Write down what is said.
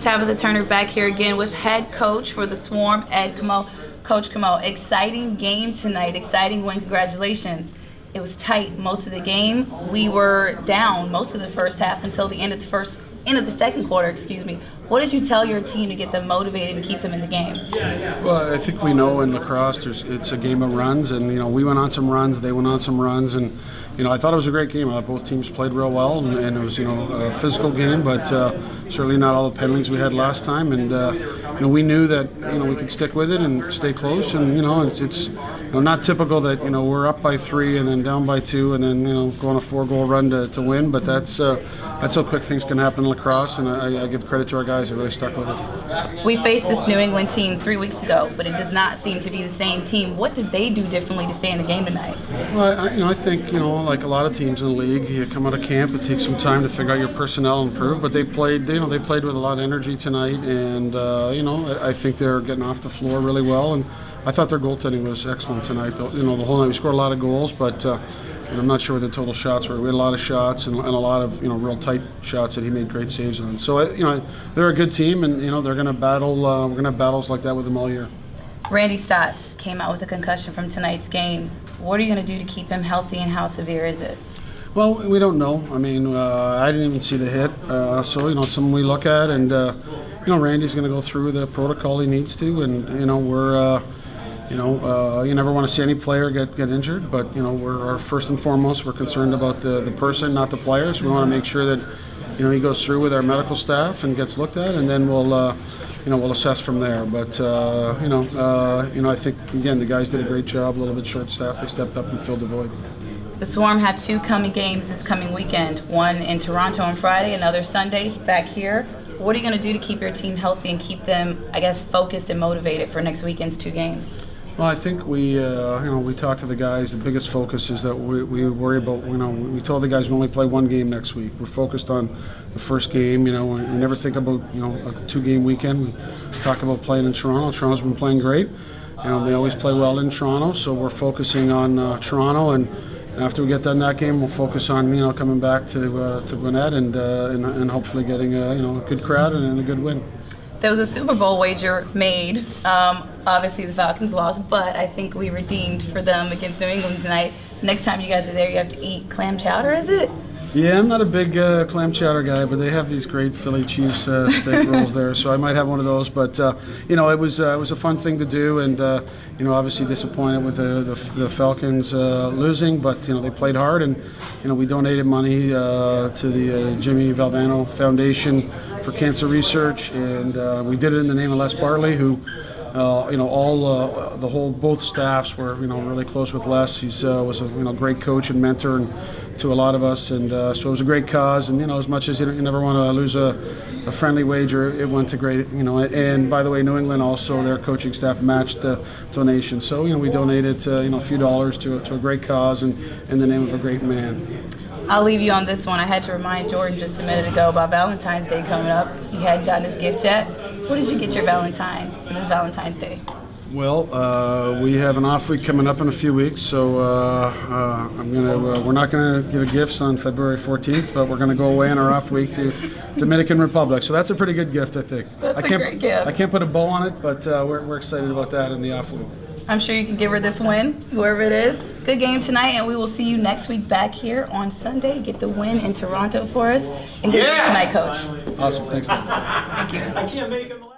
Tabitha Turner back here again with head coach for the Swarm, Ed Comeau. Coach Comeau, exciting game tonight, exciting win, congratulations. It was tight most of the game. We were down most of the first half until the end of the second quarter, excuse me. What did you tell your team to get them motivated and keep them in the game? Well, I think we know in lacrosse it's a game of runs, and we went on some runs, they went on some runs, and I thought it was a great game. I thought both teams played real well, and it was a physical game, but certainly not all the penalties we had last time, and we knew that we could stick with it and stay close, and it's not typical that we're up by 3 and then down by 2 and then go on a 4-goal run to win, but that's how quick things can happen in lacrosse, and I give credit to our guys. They really stuck with it. We faced this New England team 3 weeks ago, but it does not seem to be the same team. What did they do differently to stay in the game tonight? Well, I think like a lot of teams in the league, you come out of camp, it takes some time to figure out your personnel and improve. But they played with a lot of energy tonight, and I think they're getting off the floor really well. And I thought their goaltending was excellent tonight. The whole night we scored a lot of goals, but. I'm not sure what the total shots were. We had a lot of shots and a lot of real tight shots that he made great saves on. So they're a good team, and they're going to battle. We're going to have battles like that with them all year. Randy Stotts came out with a concussion from tonight's game. What are you going to do to keep him healthy, and how severe is it? Well, we don't know. I mean, I didn't even see the hit, so something we look at, and Randy's going to go through the protocol he needs to, and we're. You never want to see any player get injured, but we're first and foremost we're concerned about the person, not the players. We want to make sure that he goes through with our medical staff and gets looked at, and then we'll assess from there. But I think again the guys did a great job. A little bit short-staffed, they stepped up and filled the void. The Swarm have 2 coming games this coming weekend. One in Toronto on Friday, another Sunday back here. What are you going to do to keep your team healthy and keep them, focused and motivated for next weekend's 2 games? Well, I think we talked to the guys. The biggest focus is that we worry about, we told the guys we only play 1 game next week. We're focused on the first game. We never think about, a 2-game weekend. We talk about playing in Toronto. Toronto's been playing great. They always play well in Toronto, so we're focusing on Toronto, and after we get done that game, we'll focus on, coming back to Gwinnett and hopefully getting a good crowd and a good win. There was a Super Bowl wager made. Obviously, the Falcons lost, but I think we redeemed for them against New England tonight. Next time you guys are there, you have to eat clam chowder, is it? Yeah, I'm not a big clam chowder guy, but they have these great Philly cheese steak rolls there, so I might have one of those. But it was a fun thing to do, and obviously disappointed with the Falcons losing, but they played hard, and we donated money to the Jimmy Valvano Foundation for cancer research, and we did it in the name of Les Bartley, who. Both staffs were really close with Les. He's was a great coach and mentor and to a lot of us, and so it was a great cause. And as much as you never want to lose a friendly wager, it went to great. And by the way, New England also, their coaching staff matched the donation. So we donated a few dollars to a great cause and in the name of a great man. I'll leave you on this one. I had to remind Jordan just a minute ago about Valentine's Day coming up. He hadn't gotten his gift yet. What did you get your Valentine for this Valentine's Day? Well, we have an off week coming up in a few weeks, so we're not gonna give gifts on February 14th, but we're gonna go away on our off week to Dominican Republic. So that's a pretty good gift, I think. That's a great gift. I can't put a bow on it, but we're excited about that in the off week. I'm sure you can give her this win, whoever it is. Good game tonight, and we will see you next week back here on Sunday. Get the win in Toronto for us. And good game tonight, Coach. Awesome. Thanks, Dan. Thank you. I can't make him laugh.